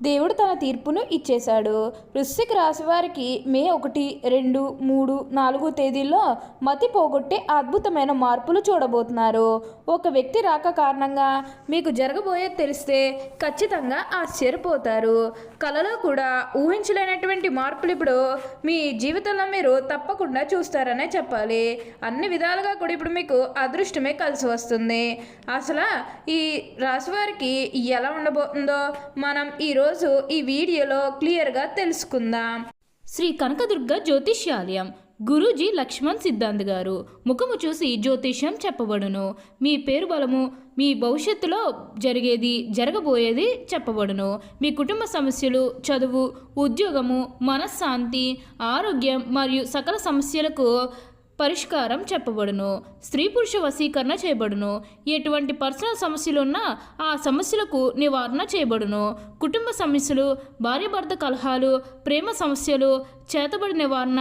దేవుడు తన తీర్పును ఇచ్చేశాడు. వృశ్చిక రాశి వారికి మే 1, 2, 3, 4 తేదీల్లో మతి పోగొట్టే అద్భుతమైన మార్పులు చూడబోతున్నారు. ఒక వ్యక్తి రాక కారణంగా మీకు జరగబోయేది తెలిస్తే ఖచ్చితంగా ఆశ్చర్యపోతారు. కలలో కూడా ఊహించలేనటువంటి మార్పులు ఇప్పుడు మీ జీవితంలో మీరు తప్పకుండా చూస్తారనే చెప్పాలి. అన్ని విధాలుగా కూడా ఇప్పుడు మీకు అదృష్టమే కలిసి వస్తుంది. అసలు ఈ రాశి వారికి ఎలా ఉండబోతుందో మనం ఈరోజు ఈ వీడియోలో క్లియర్గా తెలుసుకుందాం. శ్రీ కనకదుర్గ జ్యోతిష్యాలయం గురూజీ లక్ష్మణ్ సిద్ధాంత్ గారు. ముఖము చూసి జ్యోతిష్యం చెప్పబడును. మీ పేరు బలము, మీ భవిష్యత్తులో జరిగేది జరగబోయేది చెప్పబడును. మీ కుటుంబ సమస్యలు, చదువు, ఉద్యోగము, మనశ్శాంతి, ఆరోగ్యం మరియు సకల సమస్యలకు పరిష్కారం చెప్పబడును. స్త్రీ పురుష వశీకరణ చేయబడును. ఎటువంటి పర్సనల్ సమస్యలు ఉన్నా ఆ సమస్యలకు నివారణ చేయబడును. కుటుంబ సమస్యలు, భార్యాభర్త కలహాలు, ప్రేమ సమస్యలు, చేతబడి నివారణ,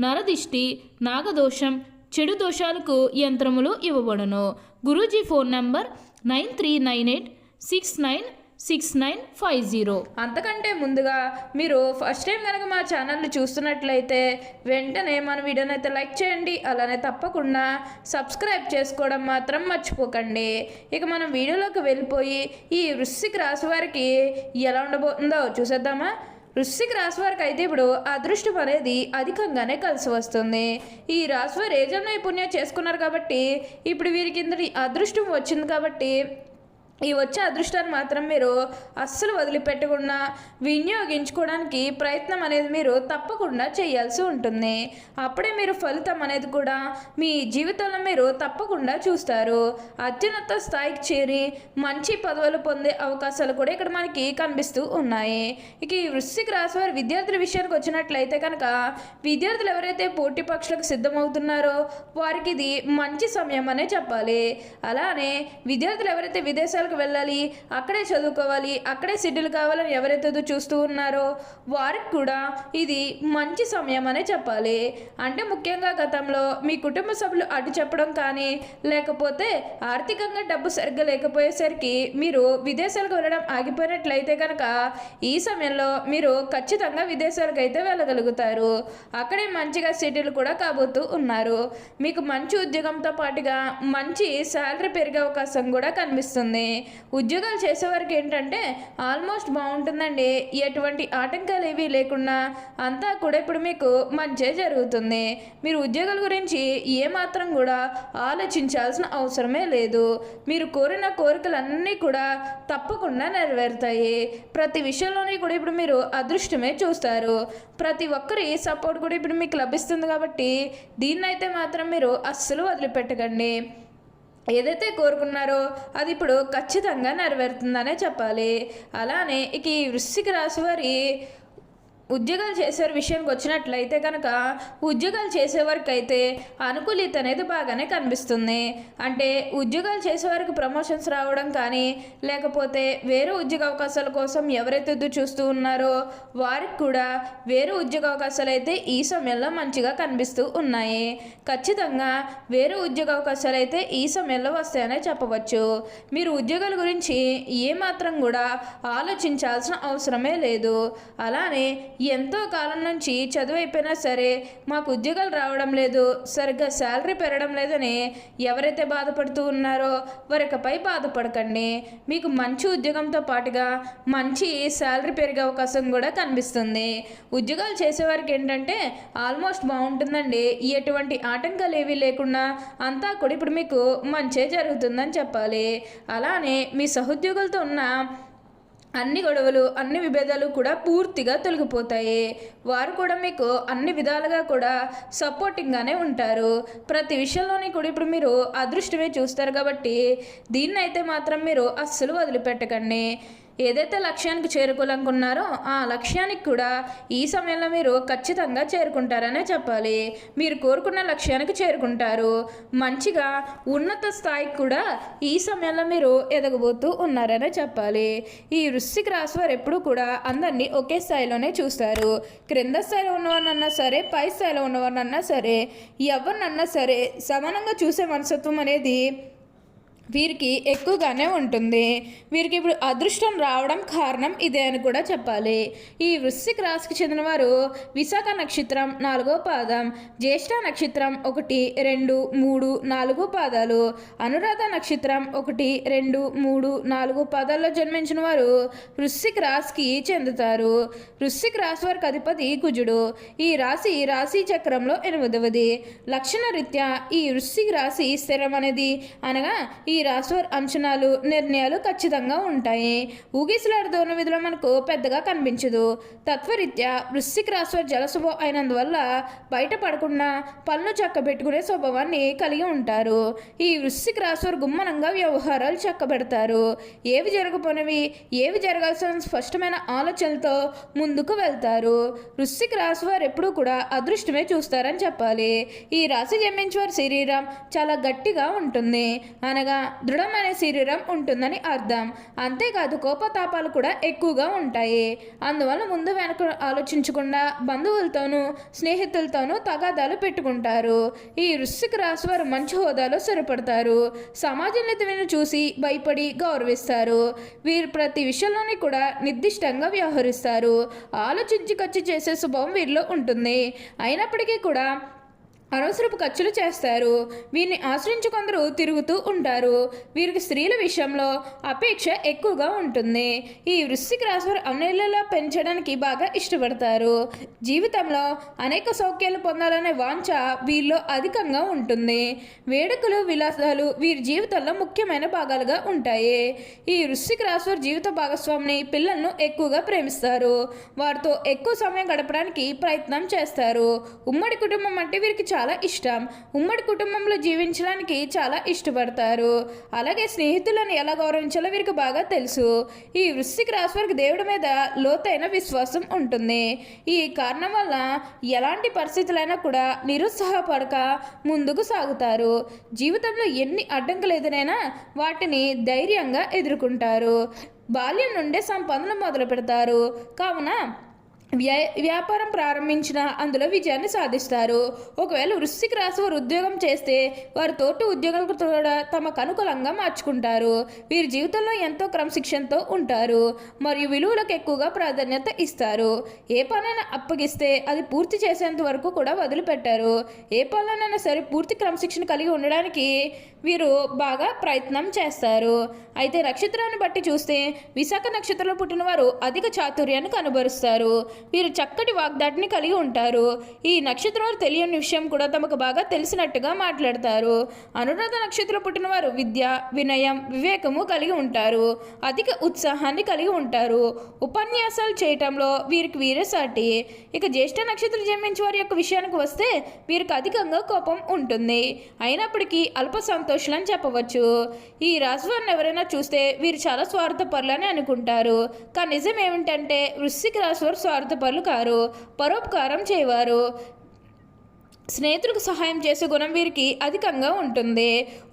నరదిష్టి, నాగదోషం, చెడు దోషాలకు యంత్రములు ఇవ్వబడును. Guruji phone number 9398696950. అంతకంటే ముందుగా మీరు ఫస్ట్ టైం కనుక మా ఛానల్ని చూస్తున్నట్లయితే వెంటనే మన వీడియోని అయితే లైక్ చేయండి. అలానే తప్పకుండా సబ్స్క్రైబ్ చేసుకోవడం మాత్రం మర్చిపోకండి. ఇక మనం వీడియోలోకి వెళ్ళిపోయి ఈ వృశ్చిక రాశి వారికి ఎలా ఉండబోతుందో చూసేద్దామా. వృశ్చిక రాశి వారికి అయితే ఇప్పుడు అదృష్టం అనేది అధికంగానే కలిసి వస్తుంది. ఈ రాశి వారు ఏ జన్మ నైపుణ్యం చేసుకున్నారు కాబట్టి ఇప్పుడు వీరికి ఇందరి అదృష్టం వచ్చింది కాబట్టి ఈ వచ్చే అదృష్టాన్ని మాత్రం మీరు అస్సలు వదిలిపెట్టకుండా వినియోగించుకోవడానికి ప్రయత్నం అనేది మీరు తప్పకుండా చేయాల్సి ఉంటుంది. అప్పుడే మీరు ఫలితం అనేది కూడా మీ జీవితంలో మీరు తప్పకుండా చూస్తారు. అత్యున్నత స్థాయికి చేరి మంచి పదవులు పొందే అవకాశాలు కూడా ఇక్కడ మనకి కనిపిస్తూ ఉన్నాయి. ఇక ఈ వృశ్చిక రాశి వారి విద్యార్థుల విషయానికి వచ్చినట్లయితే కనుక విద్యార్థులు ఎవరైతే పోటీ పరీక్షలకు సిద్ధమవుతున్నారో వారికి ఇది మంచి సమయం అనే చెప్పాలి. అలానే విద్యార్థులు ఎవరైతే విదేశాలు వెళ్ళాలి, అక్కడే చదువుకోవాలి, అక్కడే సెటిల్ కావాలని ఎవరైతే చూస్తూ ఉన్నారో వారికి కూడా ఇది మంచి సమయం అనే చెప్పాలి. అంటే ముఖ్యంగా గతంలో మీ కుటుంబ సభ్యులు అడ్డు చెప్పడం కానీ లేకపోతే ఆర్థికంగా డబ్బు సరిగ్గా లేకపోయేసరికి మీరు విదేశాలకు వెళ్ళడం ఆగిపోయినట్లయితే కనుక ఈ సమయంలో మీరు ఖచ్చితంగా విదేశాలకు అయితే వెళ్ళగలుగుతారు. అక్కడే మంచిగా సెటిల్ కూడా కాబోతూ ఉన్నారు. మీకు మంచి ఉద్యోగంతో పాటుగా మంచి శాలరీ పెరిగే అవకాశం కూడా కనిపిస్తుంది. ఉద్యోగాలు చేసేవారికి ఏంటంటే ఆల్మోస్ట్ బాగుంటుందండి. ఎటువంటి ఆటంకాలు ఏవి లేకుండా అంతా కూడా ఇప్పుడు మీకు మంచే జరుగుతుంది. మీరు ఉద్యోగాల గురించి ఏమాత్రం కూడా ఆలోచించాల్సిన అవసరమే లేదు. మీరు కోరిన కోరికలన్నీ కూడా తప్పకుండా నెరవేరుతాయి. ప్రతి విషయంలోనే కూడా ఇప్పుడు మీరు అదృష్టమే చూస్తారు. ప్రతి ఒక్కరి సపోర్ట్ కూడా ఇప్పుడు మీకు లభిస్తుంది కాబట్టి దీన్నైతే మాత్రం మీరు అస్సలు వదిలిపెట్టకండి. ఏదైతే కోరుకున్నారో అది ఇప్పుడు ఖచ్చితంగా నెరవేరుతుందనే చెప్పాలి. అలానే ఇక ఈ వృశ్చిక రాశి వారి ఉద్యోగాలు చేసేవారి విషయానికి వచ్చినట్లయితే కనుక ఉద్యోగాలు చేసేవారికి అయితే అనుకూలిత అనేది బాగానే కనిపిస్తుంది. అంటే ఉద్యోగాలు చేసేవారికి ప్రమోషన్స్ రావడం కానీ లేకపోతే వేరే ఉద్యోగ అవకాశాల కోసం ఎవరైతే చూస్తూ ఉన్నారో వారికి కూడా వేరే ఉద్యోగ అవకాశాలు అయితే ఈ సమయంలో మంచిగా కనిపిస్తూ ఉన్నాయి. ఖచ్చితంగా వేరే ఉద్యోగ అవకాశాలు అయితే ఈ సమయంలో వస్తాయనే చెప్పవచ్చు. మీరు ఉద్యోగాల గురించి ఏమాత్రం కూడా ఆలోచించాల్సిన అవసరమే లేదు. అలానే ఎంతో కాలం నుంచి చదువు అయిపోయినా సరే మాకు ఉద్యోగాలు రావడం లేదు, సరిగ్గా శాలరీ పెరగడం లేదని ఎవరైతే బాధపడుతూ ఉన్నారో వారికపై బాధపడకండి. మీకు మంచి ఉద్యోగంతో పాటుగా మంచి శాలరీ పెరిగే అవకాశం కూడా కనిపిస్తుంది. ఉద్యోగాలు చేసేవారికి ఏంటంటే ఆల్మోస్ట్ బాగుంటుందండి. ఎటువంటి ఆటంకాలు ఏవీ లేకుండా అంతా కూడా ఇప్పుడు మీకు మంచే జరుగుతుందని చెప్పాలి. అలానే మీ సహోద్యోగులతో ఉన్న అన్ని గొడవలు, అన్ని విభేదాలు కూడా పూర్తిగా తొలగిపోతాయి. వారు కూడా మీకు అన్ని విధాలుగా కూడా సపోర్టింగ్గానే ఉంటారు. ప్రతి విషయంలోనే కూడా ఇప్పుడు మీరు అదృష్టమే చూస్తారు కాబట్టి దీన్నైతే మాత్రం మీరు అస్సలు వదిలిపెట్టకండి. ఏదైతే లక్ష్యానికి చేరుకోవాలనుకున్నారో ఆ లక్ష్యానికి కూడా ఈ సమయంలో మీరు ఖచ్చితంగా చేరుకుంటారనే చెప్పాలి. మీరు కోరుకున్న లక్ష్యానికి చేరుకుంటారు. మంచిగా ఉన్నత స్థాయికి కూడా ఈ సమయంలో మీరు ఎదగబోతూ ఉన్నారనే చెప్పాలి. ఈ వృశ్చిక రాశి వారు ఎప్పుడూ కూడా అందరినీ ఒకే స్థాయిలోనే చూస్తారు. క్రింద స్థాయిలో ఉన్నవారినన్నా సరే, పై స్థాయిలో ఉన్నవారినన్నా సరే, ఎవరినన్నా సరే సమానంగా చూసే మనస్తత్వం అనేది వీరికి ఎక్కువగానే ఉంటుంది. వీరికి ఇప్పుడు అదృష్టం రావడం కారణం ఇదే అని కూడా చెప్పాలి. ఈ వృశ్చిక రాశికి చెందిన వారు విశాఖ నక్షత్రం 4వ పాదం, జ్యేష్ఠ నక్షత్రం 1, 2, 3, 4 పాదాలు, అనురాధ నక్షత్రం 1, 2, 3, 4 పాదాల్లో జన్మించిన వారు వృశ్చిక రాశికి చెందుతారు. వృశ్చిక రాశి వారికి అధిపతి కుజుడు. ఈ రాశి చక్రంలో 8వది. లక్షణ రీత్యా ఈ వృశ్చిక రాశి స్థిరం అనేది అనగా ఈ రాశివారి అంచనాలు నిర్ణయాలు ఖచ్చితంగా ఉంటాయి. ఊగిసలాడుతున్న విధులు మనకు పెద్దగా కనిపించదు. తత్వరీత్యా వృశ్చిక రాశివారి జలస్వభావం అయినందువల్ల బయటపడకుండా పనులు చక్కబెట్టుకునే స్వభావాన్ని కలిగి ఉంటారు. ఈ వృశ్చిక రాశివారు గుమ్మనంగా వ్యవహారాలు చక్కబెడతారు. ఏవి జరగపోనివి ఏవి జరగాల్సిన స్పష్టమైన ఆలోచనలతో ముందుకు వెళ్తారు. వృశ్చిక రాశివారు ఎప్పుడూ కూడా అదృష్టమే చూస్తారని చెప్పాలి. ఈ రాశి జన్మించేవారి శరీరం చాలా గట్టిగా ఉంటుంది అనగా దృఢమైన శరీరం ఉంటుందని అర్థం. అంతేకాదు కోపతాపాలు కూడా ఎక్కువగా ఉంటాయి. అందువల్ల ముందు వెనక ఆలోచించకుండా బంధువులతోనూ స్నేహితులతోనూ తగాదాలు పెట్టుకుంటారు. ఈ వృశ్చిక రాశి వారు మంచి హోదాలో స్థిరపడతారు. సమాజంలో చూసి భయపడి గౌరవిస్తారు. వీరు ప్రతి విషయంలోని కూడా నిర్దిష్టంగా వ్యవహరిస్తారు. ఆలోచించి ఖర్చు చేసే స్వభావం వీరిలో ఉంటుంది. అయినప్పటికీ కూడా అనవసరపు ఖర్చులు చేస్తారు. వీరిని ఆశ్రయించి కొందరు తిరుగుతూ ఉంటారు. వీరికి స్త్రీల విషయంలో అపేక్ష ఎక్కువగా ఉంటుంది. ఈ వృశ్చిక రాశి వారు అన్నిళ్ళలా పెంచడానికి బాగా ఇష్టపడతారు. జీవితంలో అనేక సౌఖ్యాలు పొందాలనే వాంఛ వీరిలో అధికంగా ఉంటుంది. వేడుకలు విలాసాలు వీరి జీవితంలో ముఖ్యమైన భాగాలుగా ఉంటాయి. ఈ వృశ్చిక రాశి వారి జీవిత భాగస్వామిని పిల్లలను ఎక్కువగా ప్రేమిస్తారు. వారితో ఎక్కువ సమయం గడపడానికి ప్రయత్నం చేస్తారు. ఉమ్మడి కుటుంబం అంటే వీరికి చాలా ఇష్టం. ఉమ్మడి కుటుంబంలో జీవించడానికి చాలా ఇష్టపడతారు. అలాగే స్నేహితులను ఎలా గౌరవించాలో వీరికి బాగా తెలుసు. ఈ వృశ్చిక రాశి వారికి దేవుడి మీద లోతైన విశ్వాసం ఉంటుంది. ఈ కారణం వల్ల ఎలాంటి పరిస్థితులైనా కూడా నిరుత్సాహపడక ముందుకు సాగుతారు. జీవితంలో ఎన్ని అడ్డంకులు ఎదురైనా వాటిని ధైర్యంగా ఎదుర్కొంటారు. బాల్యం నుండే సంపాదన మొదలు పెడతారు. కావున వ్యాపారం ప్రారంభించిన అందులో విజయాన్ని సాధిస్తారు. ఒకవేళ వృశ్చిక రాశి వారు ఉద్యోగం చేస్తే వారి తోటి ఉద్యోగులకు కూడా తమకు అనుకూలంగా మార్చుకుంటారు. వీరి జీవితంలో ఎంతో క్రమశిక్షణతో ఉంటారు మరియు విలువలకు ఎక్కువగా ప్రాధాన్యత ఇస్తారు. ఏ పనైనా అప్పగిస్తే అది పూర్తి చేసేంత వరకు కూడా వదిలిపెట్టారు. ఏ పనులైనా సరే పూర్తి క్రమశిక్షణ కలిగి ఉండడానికి వీరు బాగా ప్రయత్నం చేస్తారు. అయితే నక్షత్రాన్ని బట్టి చూస్తే విశాఖ నక్షత్రంలో పుట్టిన వారు అధిక చాతుర్యాన్ని కనబరుస్తారు. వీరు చక్కటి వాగ్దాటిని కలిగి ఉంటారు. ఈ నక్షత్రంలో తెలియని విషయం కూడా తమకు బాగా తెలిసినట్టుగా మాట్లాడతారు. అనురాధ నక్షత్రం పుట్టిన వారు విద్య, వినయం, వివేకము కలిగి ఉంటారు. అధిక ఉత్సాహాన్ని కలిగి ఉంటారు. ఉపన్యాసాలు చేయటంలో వీరికి వీరే సాటి. ఇక జ్యేష్ఠ నక్షత్రం జన్మించే వారి యొక్క విషయానికి వస్తే వీరికి అధికంగా కోపం ఉంటుంది. అయినప్పటికీ అల్ప సంతోషులని చెప్పవచ్చు. ఈ రాశి వారిని ఎవరైనా చూస్తే వీరు చాలా స్వార్థపరులని అనుకుంటారు. కానీ నిజం ఏమిటంటే వృశ్చిక రాశి వారు స్వార్థపరులు కారు. పరోపకారం చేయవారు. స్నేహితులకు సహాయం చేసే గుణం వీరికి అధికంగా ఉంటుంది.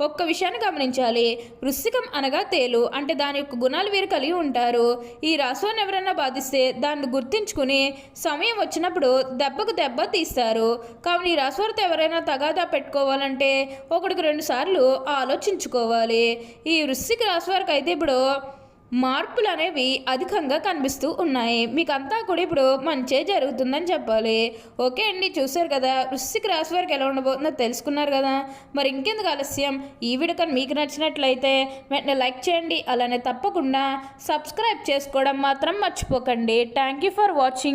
ఒక్క విషయాన్ని గమనించాలి. వృశ్చికం అనగా తేలు అంటే దాని యొక్క గుణాలు వీరు కలిగి ఉంటారు. ఈ రాశిని ఎవరైనా బాధిస్తే దాన్ని గుర్తించుకుని సమయం వచ్చినప్పుడు దెబ్బకు దెబ్బ తీస్తారు. కావున ఈ రాశి వారితో ఎవరైనా తగాదా పెట్టుకోవాలంటే 1-2 సార్లు ఆలోచించుకోవాలి. ఈ వృశ్చిక రాశి వారికి అయితే ఇప్పుడు మార్పులు అనేవి అధికంగా కనిపిస్తూ ఉన్నాయి. మీకు అంతా కూడా ఇప్పుడు మంచే జరుగుతుందని చెప్పాలి. ఓకే అండి, చూసారు కదా వృశ్చిక రాశి వారికి ఎలా ఉండబోతుందో తెలుసుకున్నారు కదా. మరి ఇంకెందుకు ఆలస్యం, ఈ వీడియో కానీ మీకు నచ్చినట్లయితే వెంటనే లైక్ చేయండి. అలానే తప్పకుండా సబ్స్క్రైబ్ చేసుకోవడం మాత్రం మర్చిపోకండి. Thank you for watching.